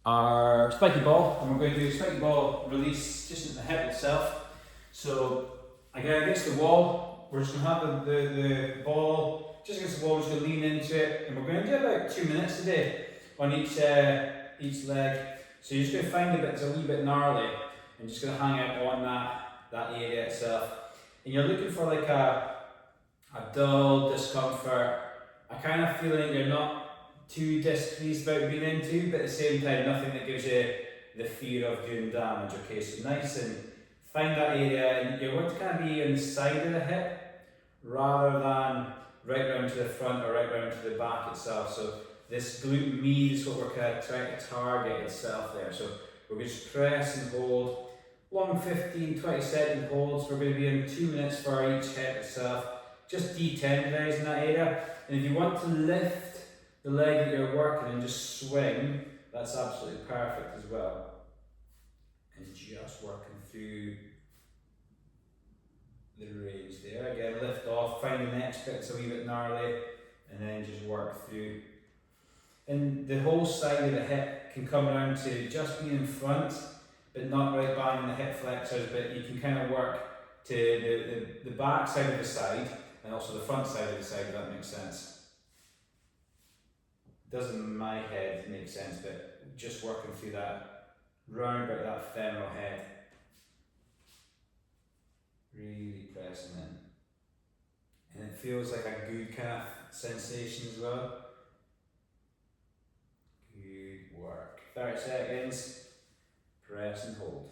our spiky ball, and we're going to do a spiky ball release just at the hip itself. So again, against the wall, we're just going to have the ball just against the wall, we're just going to lean into it, and we're going to do about 2 minutes today on each leg. So you're just going to find the bit that's a wee bit gnarly, and just going to hang out on that area itself. And you're looking for like a dull discomfort, a kind of feeling you're not too displeased about being into, but at the same time nothing that gives you the fear of doing damage. Okay, so nice and find that area, and you want to kind of be on the side of the hip rather than right round to the front or right round to the back itself. So this glute med is what we're kind of trying to target itself there. So we're going to just press and hold long 15-20 second holds. We're going to be in 2 minutes for each hip itself, just detenderizing that area. And if you want to lift the leg that you're working and just swing, that's absolutely perfect as well. And just working through the range there. Again, lift off, find the next bit that's a wee bit gnarly, and then just work through. And the whole side of the hip can come around to just being in front, but not right bang in the hip flexors, but you can kind of work to the back side of the side and also the front side of the side, if that makes sense. Doesn't in my head make sense, but just working through that, round about that femoral head. Really pressing in. And it feels like a good kind of sensation as well. Good work. 30 seconds. Press and hold.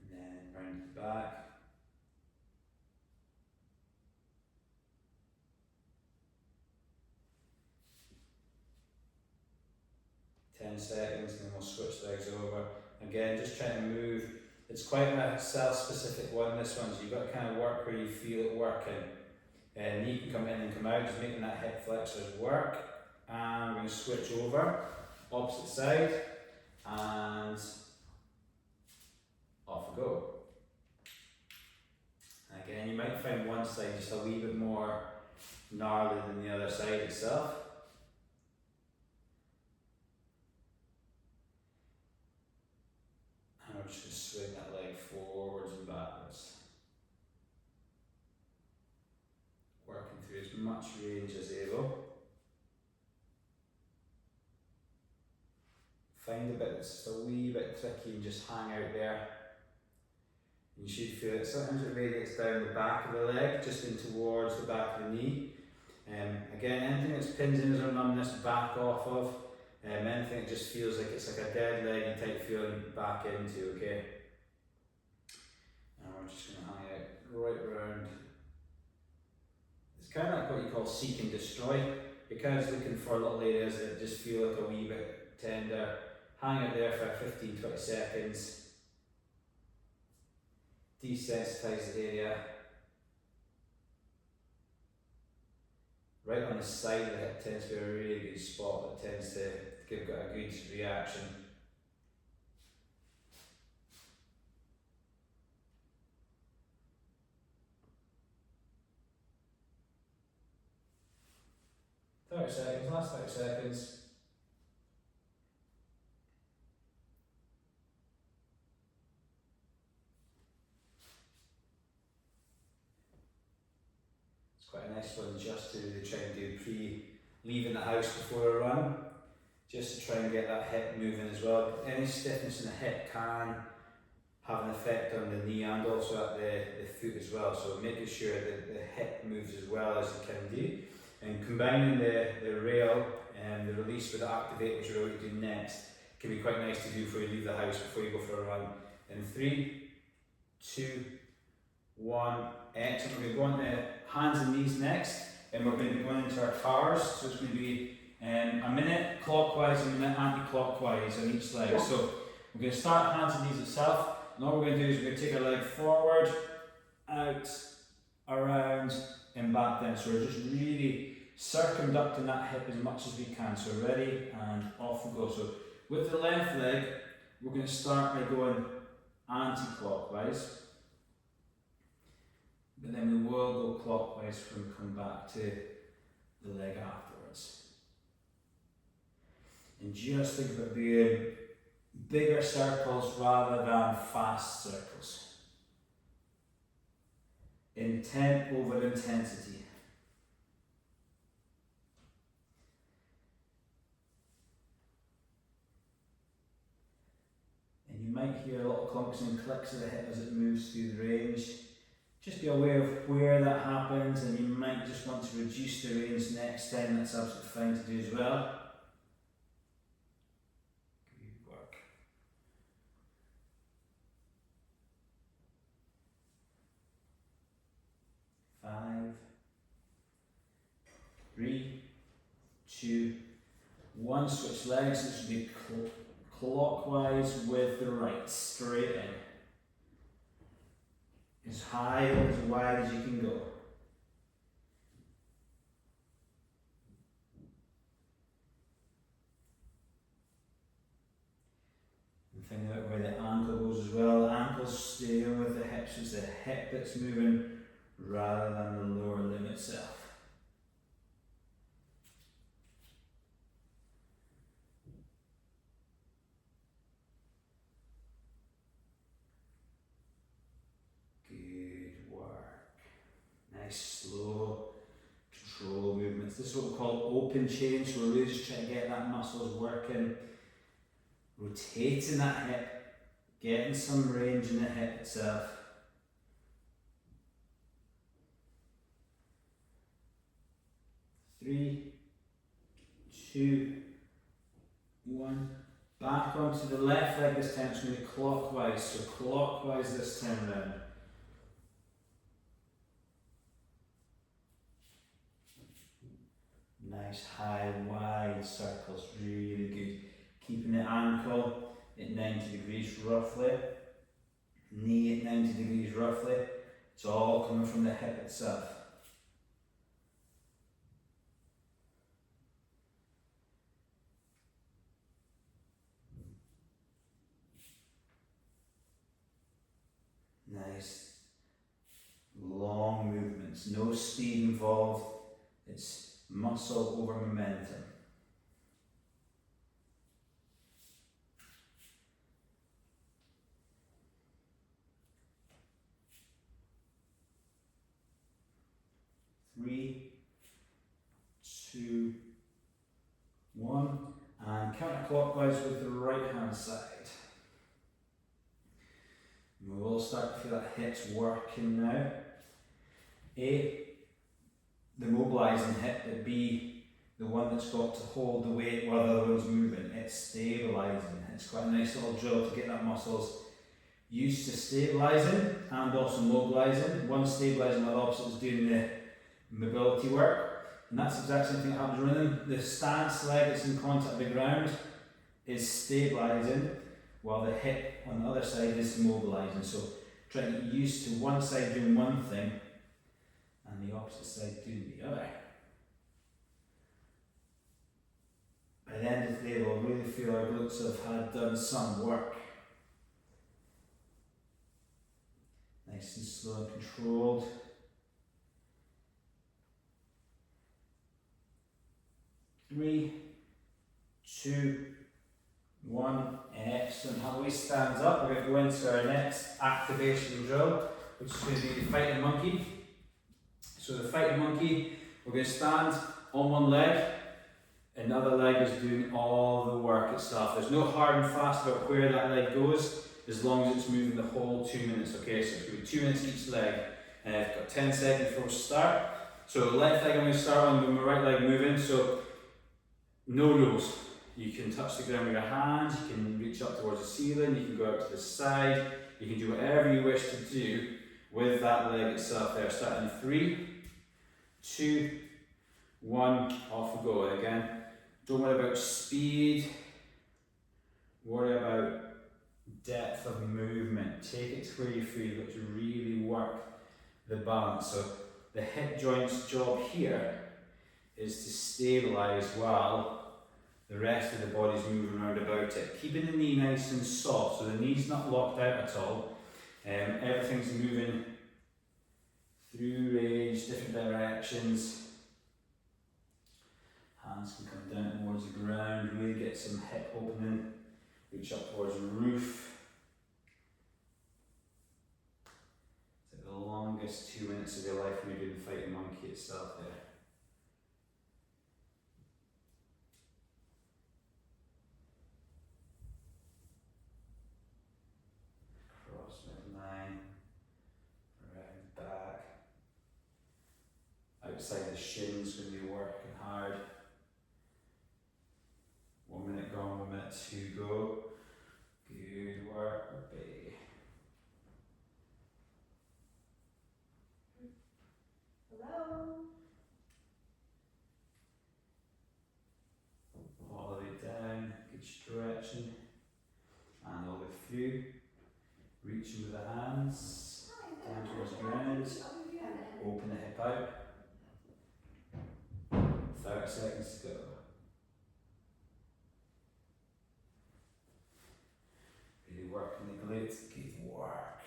And then round the back. Seconds, and then we'll switch legs over. Again, just trying to move. It's quite a self-specific one, this one, so you've got to kind of work where you feel it working. And knee can come in and come out, just making that hip flexors work. And we're going to switch over, opposite side, and off we go. Again, you might find one side just a wee bit more gnarly than the other side itself. And we're just going to swing that leg forwards and backwards. Working through as much range as able. Find a bit that's just a wee bit tricky and just hang out there. You should feel it. Sometimes it radiates down the back of the leg, just in towards the back of the knee. Again, anything that's pins or numbness, back off of. Anything that just feels like it's like a dead leggy type feeling, back into, okay? And we're just going to hang out right around. It's kind of like what you call seek and destroy. You're kind of looking for little areas that just feel like a wee bit tender. Hang out there for 15-20 seconds. Desensitize the area. Right on the side of the hip tends to be a really good spot that tends to give a good reaction. Last 30 seconds. It's quite a nice one just to try and do leaving the house before a run, just to try and get that hip moving as well. Any stiffness in the hip can have an effect on the knee and also at the foot as well, so making sure that the hip moves as well as you can do. And combining the R.A.I.L and the release with the activate, which we're going to do next, can be quite nice to do before you leave the house, before you go for a run. In 3, 2, 1, excellent. We're going to go on to hands and knees next, and we're going to be going into our cars. So it's going to be a minute clockwise and a minute anti-clockwise on each leg. So we're going to start hands and knees itself, and all we're going to do is we're going to take our leg forward, out, around, and back down. So we're just really circumducting that hip as much as we can. So ready, and off we go. So with the left leg, we're going to start by going anti-clockwise, but then we will go clockwise when we come back to the leg afterwards. And just think about doing bigger circles rather than fast circles. Intent over intensity. And you might hear a lot of clunks and clicks of the hip as it moves through the range. Just be aware of where that happens, and you might just want to reduce the range next time. That's absolutely fine to do as well. Good work. 5, 3, 2, 1. Switch legs. This should be clockwise with the right, straight in. As high or as wide as you can go. And think about where the ankle goes as well. The ankle's staying with the hips. It's the hip that's moving rather than the lower limb itself. Nice, slow, control movements. This is what we call open chain, so we're really just trying to get that muscles working, rotating that hip, getting some range in the hip itself. Three, 2, 1. Back onto the left leg this time. It's going to be clockwise, so clockwise this time round. Nice high, wide circles, really good. Keeping the ankle at 90 degrees roughly, knee at 90 degrees roughly. It's all coming from the hip itself. Nice, long movements, no speed involved. It's muscle over momentum. Three, 2, 1, and counterclockwise with the right hand side. We will start to feel that hips working now. A, the mobilising hip, but B, the one that's got to hold the weight while the other one's moving. It's stabilising. It's quite a nice little drill to get that muscles used to stabilising and also mobilising. One stabilising while the opposite is doing the mobility work. And that's exactly the same thing that happens rhythm. The stance leg that's in contact with the ground is stabilising while the hip on the other side is mobilising. So try to get used to one side doing one thing and the opposite side doing the other. By the end of the day, we'll really feel our glutes have done some work. Nice and slow and controlled. Three, 2, 1, excellent. How we stand up, we're going to go into our next activation drill, which is going to be the fighting monkey. So the fighting monkey, we're going to stand on one leg, and the other leg is doing all the work itself. There's no hard and fast about where that leg goes, as long as it's moving the whole 2 minutes. Okay, so it's going to be 2 minutes each leg, and I've got 10 seconds before we start. So left leg I'm going to start on with my right leg moving, so no rules. You can touch the ground with your hands, you can reach up towards the ceiling, you can go out to the side, you can do whatever you wish to do with that leg itself there. Starting 3, 2, 1, off we go. Again, don't worry about speed, worry about depth of movement. Take it to where you feel it to really work the balance. So the hip joint's job here is to stabilise while the rest of the body's moving around about it. Keeping the knee nice and soft, so the knee's not locked out at all. Everything's moving through range, different directions. Hands can come down towards the ground, really get some hip opening, reach up towards the roof. It's like the longest 2 minutes of your life when you're doing the fighting monkey itself there. Cross midline, around back. Outside the shins when you're working hard. 1 minute gone, 1 minute to go. Good work, baby. Hello. All the way down, good stretching. And all the way through. Reaching with the hands. Down towards the ground. Open the hip out. 30 seconds to go. Really working the glutes, good work.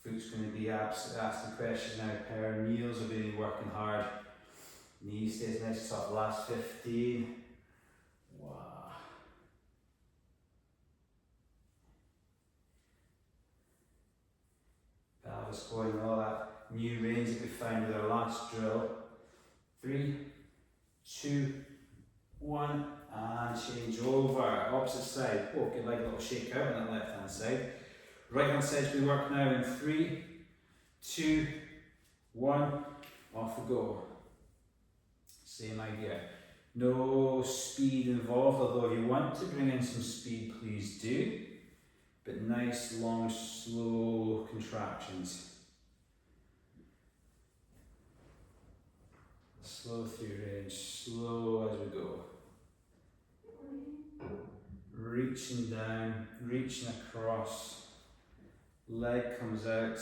Foot's going to be absolutely asking questions now. Perineals are really working hard. Knee stays nice and soft. Last 15. Wow. Pelvis going, all that new range that we found with our last drill. 3, 2, 1, and change over. Opposite side. Oh, get like a little shake out on that left hand side. Right hand side we work now in 3, 2, 1, off we go. Same idea. No speed involved, although if you want to bring in some speed, please do. But nice, long, slow contractions. Slow through range, slow as we go. Reaching down, reaching across. Leg comes out.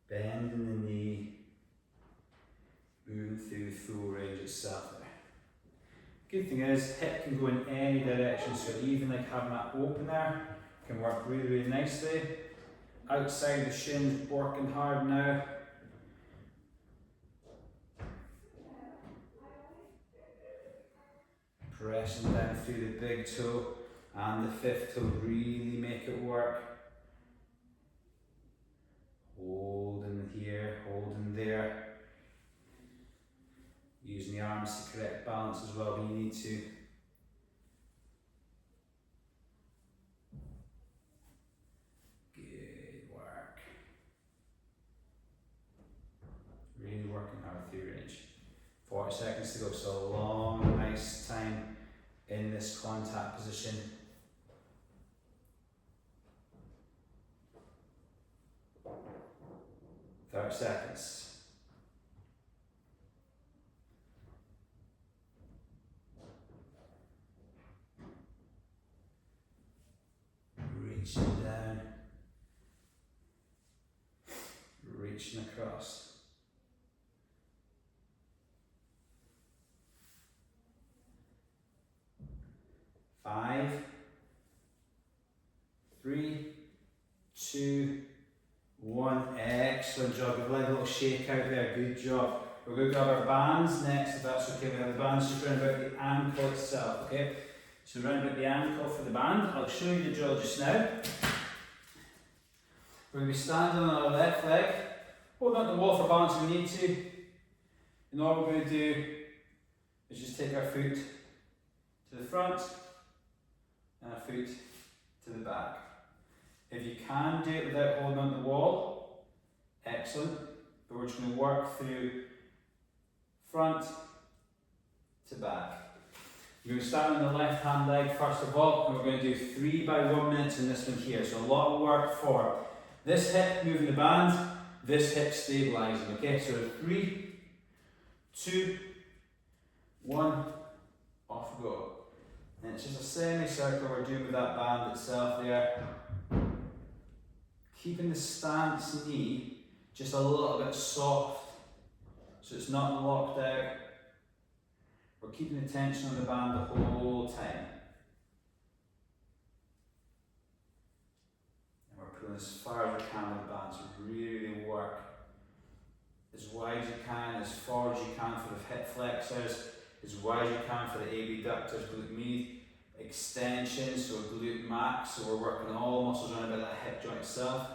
Bending the knee. Moving through the full range itself there. Good thing is, hip can go in any direction, so even like having that opener can work really, really nicely. Outside the shins, working hard now. Pressing down through the big toe and the fifth toe, really make it work. Holding here, holding there. Using the arms to correct balance as well when you need to. Good work. Really working hard through range. 40 seconds to go, so a long, nice time in this contact position. Thirty seconds. Reaching down, reaching across. Five, 3, 2, 1. Excellent job. Give a little shake out there. Good job. We're going to grab our bands next, if that's okay. We have the bands just round about the ankle itself, okay? So round about the ankle for the band. I'll show you the drill just now. We're going to be standing on our left leg, holding up the wall for balance if we need to. And all we're going to do is just take our foot to the front and our foot to the back. If you can do it without holding on the wall, excellent. But we're just going to work through front to back. We're going to start on the left hand leg first of all, and we're going to do 3 by 1 minutes in this one here. So a lot of work for this hip moving the band, this hip stabilising. Okay, so 3, 2, 1, off we go. And it's just a semicircle we're doing with that band itself there. Keeping the stance knee just a little bit soft, so it's not locked out. We're keeping the tension on the band the whole time. And we're pulling as far as we can with the band, so really work as wide as you can, as far as you can for the hip flexors, as wide as you can for the abductors, glute med, extension, so glute max, so we're working all muscles around about that hip joint itself.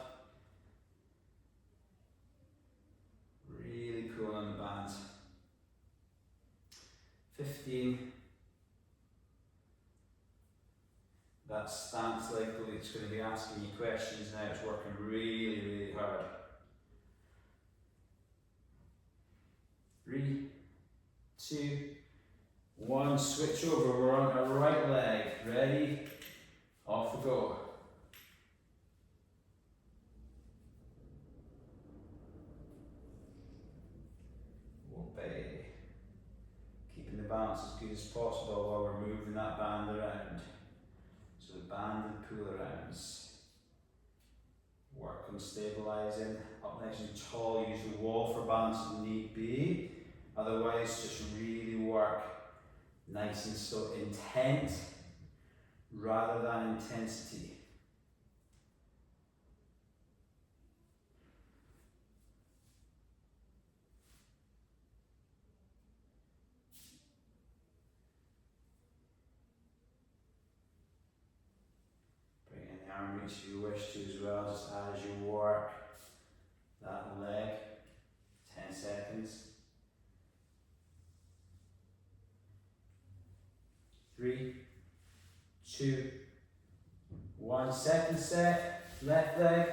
Really pulling on the bands. 15. That stance leg glute's going to be asking you questions now, it's working really, really hard. 3, 2, 1, switch over, we're on our right leg, ready, off we go. Obey. Keeping the balance as good as possible while we're moving that band around. So the band and pull arounds. Work on stabilising, up nice and tall, use the wall for balance if need be. Otherwise, just really work nice and slow, intent rather than intensity. Bring in the arm reach if you wish to as well, just as you work that leg. 10 seconds. 3, 2, 1. Second set, left leg,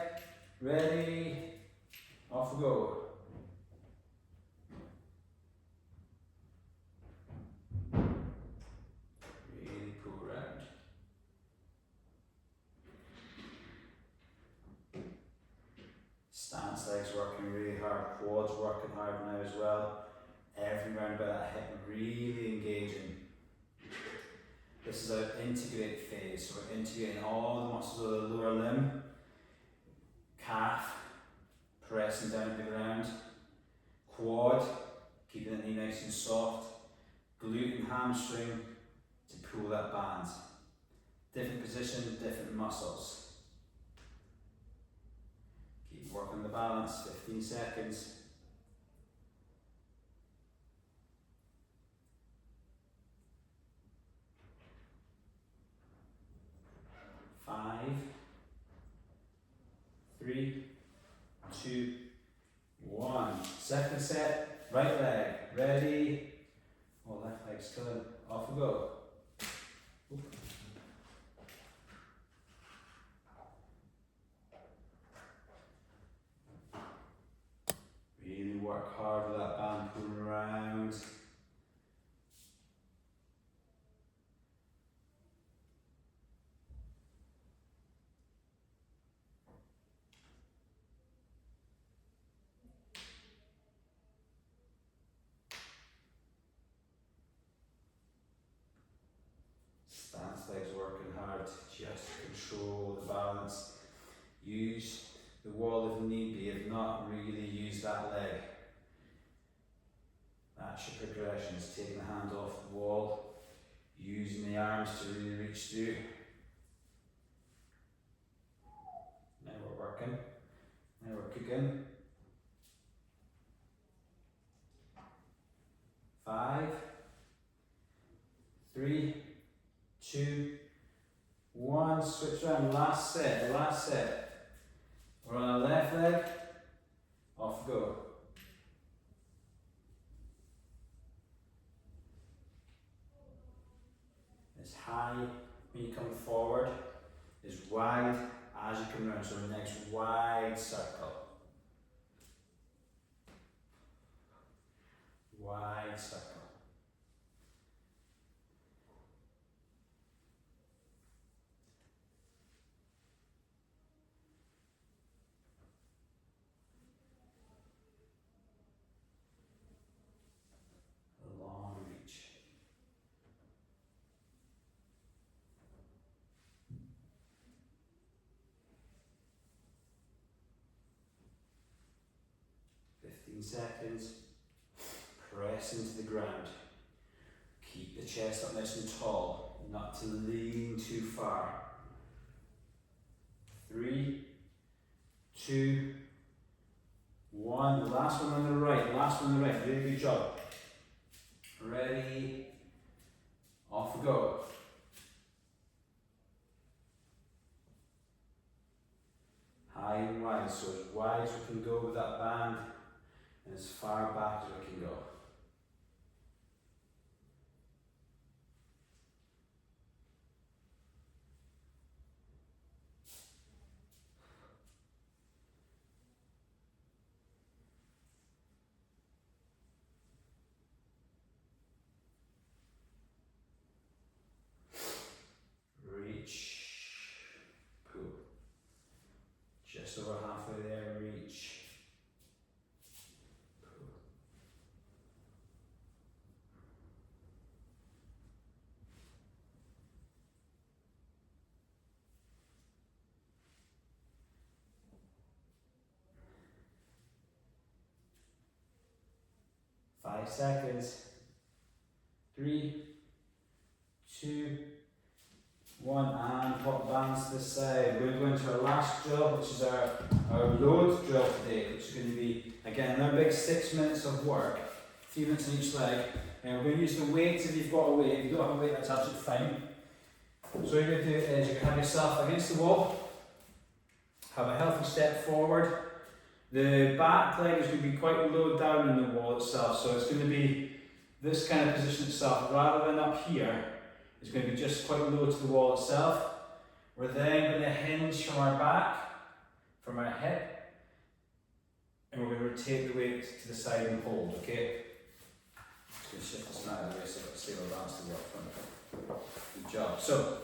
ready, off we go. Really pull around. Stance legs working really hard, quads working hard now as well. Every round about that hip really engaging. This is our integrate phase, so we're integrating all the muscles of the lower limb, calf, pressing down to the ground, quad, keeping the knee nice and soft, glute and hamstring to pull that band. Different position, different muscles. Keep working the balance, 15 seconds. 5, 3, 2, 1. Second set, right leg, ready. Oh, left leg's killing. Off we go. Oop. Really work hard with that band pulling around. Stance legs working hard just to control the balance. Use the wall if need be, if not, really use that leg. That's your progressions, taking the hands off the wall, using the arms to really reach through. Now we're working, now we're cooking. 5, 3, 2, 1, switch around, last set, last set. We're on our left leg, off we go. As high when you come forward, as wide as you come round, so the next wide circle. Wide circle. Long reach. Seconds, press into the ground. Keep the chest up nice and tall, not to lean too far. 3, 2, One, the last one on the right, last one on the right, really good job. Ready, off we go. High and wide, so as wide as we can go with that band, and as far back as we can go. Reach, pull. Just over halfway there, reach. Pull. 5 seconds. 3, 2, 1, and pop the bands to the side. We're going to our last drill, which is our load drill today, which is going to be, again, another big 6 minutes of work, 3 minutes on each leg. And we're going to use the weights if you've got a weight. If you don't have a weight, that's absolutely fine. So what you're going to do is you're going to have yourself against the wall, have a healthy step forward. The back leg is going to be quite low down in the wall itself, so it's going to be this kind of position itself, rather than up here. It's going to be just quite low to the wall itself. We're then going to hinge from our back, from our hip, and we're going to rotate the weight to the side and hold, okay? Just going to shift this out of the way so I can stay balanced to work from. Good job. So,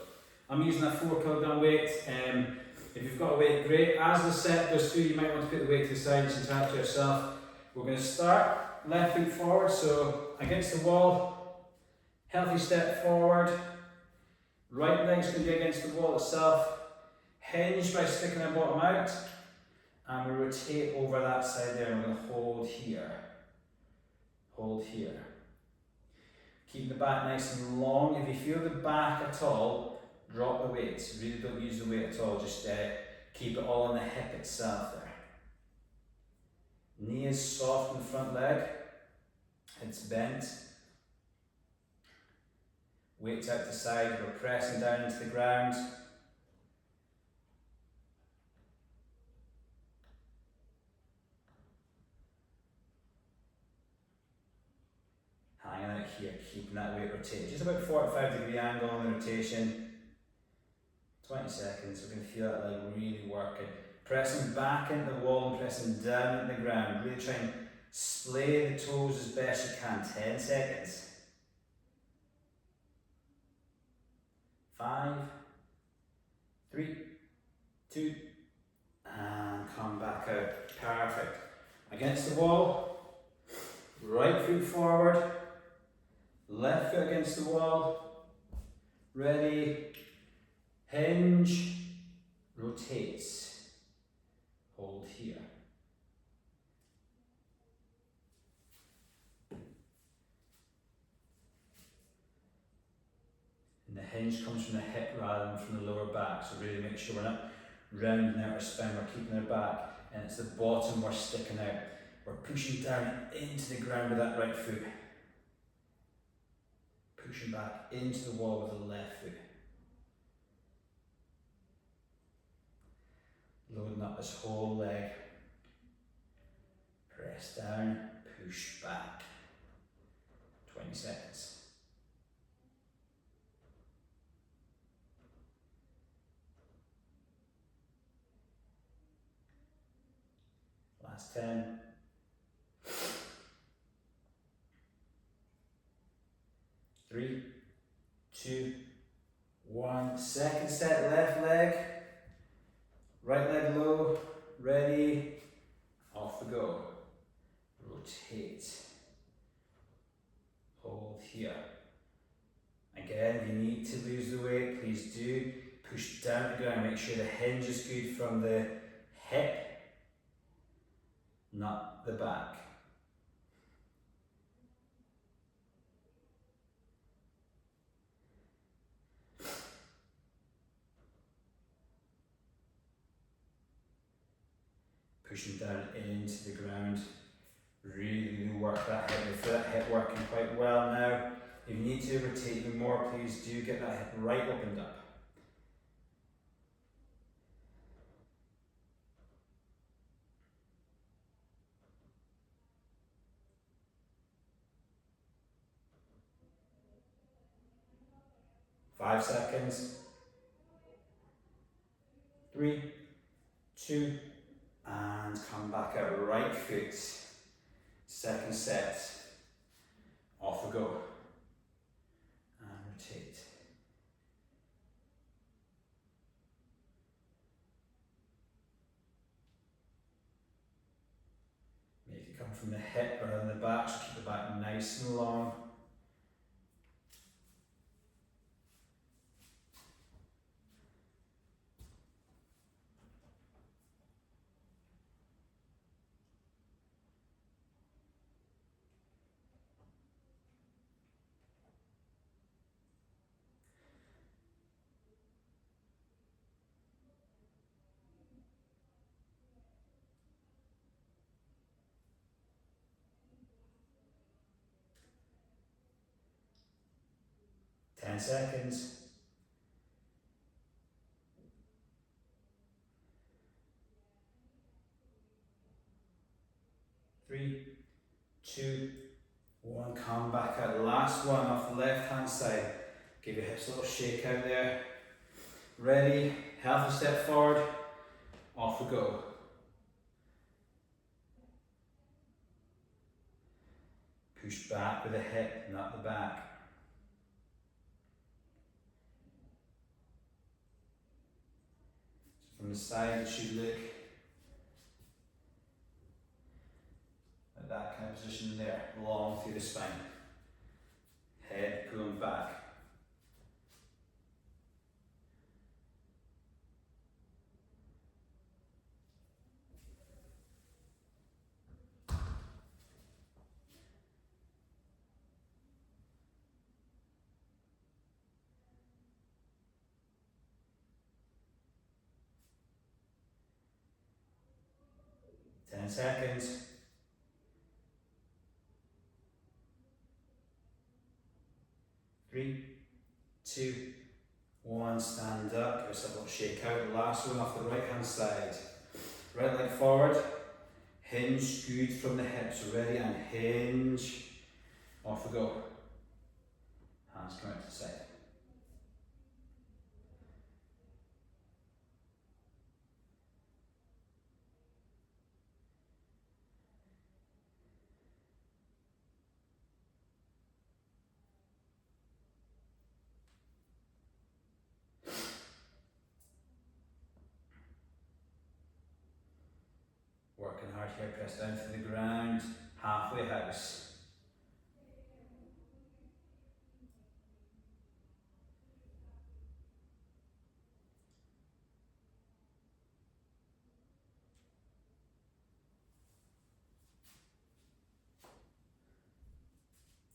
I'm using a 4 kilogram weight. If you've got a weight, great. As the set goes through, you might want to put the weight to the side, just entirely to yourself. We're going to start left foot forward, so against the wall, healthy step forward. Right leg's going to be against the wall itself. Hinge by sticking our bottom out, and we rotate over that side there, and we're going to hold here. Hold here. Keep the back nice and long. If you feel the back at all, drop the weights. Really don't use the weight at all, just keep it all on the hip itself there. Knee is soft in the front leg, it's bent. Weights out the side, we're pressing down into the ground. Hanging out here, keeping that weight rotated. Just about 45-degree angle on the rotation. 20 seconds, we're going to feel that leg really working. Pressing back into the wall and pressing down into the ground. Really try and splay the toes as best you can. 10 seconds. 5, 3, 2, and come back out. Perfect. Against the wall, right foot forward, left foot against the wall. Ready, hinge, rotates, hold here. And the hinge comes from the hip rather than from the lower back, so really make sure we're not rounding out our spine, we're keeping our back, and it's the bottom we're sticking out. We're pushing down into the ground with that right foot. Pushing back into the wall with the left foot. Loading up this whole leg. Press down, push back. 20 seconds. Last 10. 3, 2, 1. Second set, left leg. Right leg low. Ready. Off we go. Rotate. Hold here. Again, if you need to lose the weight, please do. Push down the ground. Make sure the hinge is good from the hip, not the back. pushing down into the ground. Really work that hip. You feel that hip working quite well now. If you need to rotate even more, please do get that hip right opened up. Five seconds. 3, 2, and come back out right foot. Second set. Off we go. And rotate. Make it come from the hip rather than the back, so keep the back nice and long. Ten seconds. 3, 2, 1. Come back out. Last one off the left hand side. Give your hips a little shake out there. Ready? Healthy step forward. Off we go. Push back with the hip, not the back. So from the side, it should look like that kind of position there, long through the spine. Head pulling back. Ten seconds. 3, 2, 1. Stand up. Give yourself a little shake out. Last one off the right hand side. Right leg forward. Hinge good from the hips. Ready and hinge. Off we go. Hands come out to the side. Working hard here, press down to the ground, halfway house.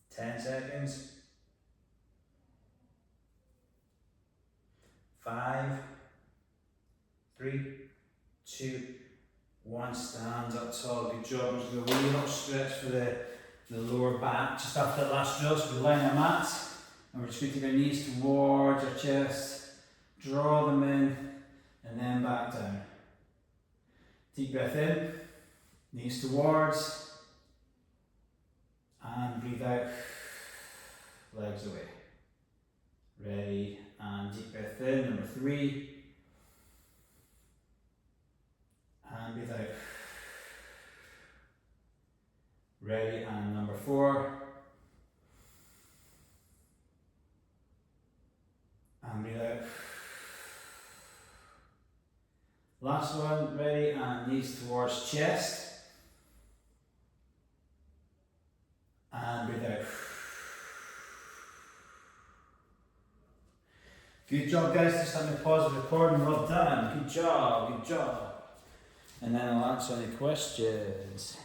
Ten seconds. 5, 3, 2, 1. Stand up tall. Good job. Just do a wee little stretch for the lower back. Just after that last drill, so we line our mats and we're just going to take our knees towards our chest. Draw them in and then back down. Deep breath in. Knees towards. And breathe out. Legs away. Ready, and deep breath in, number 3. And breathe out. Ready, and number 4. And breathe out. Last one, ready, and knees towards chest. And breathe out. Good job, guys. Just let me pause the recording. Well done. Good job. Good job. And then I'll answer any questions.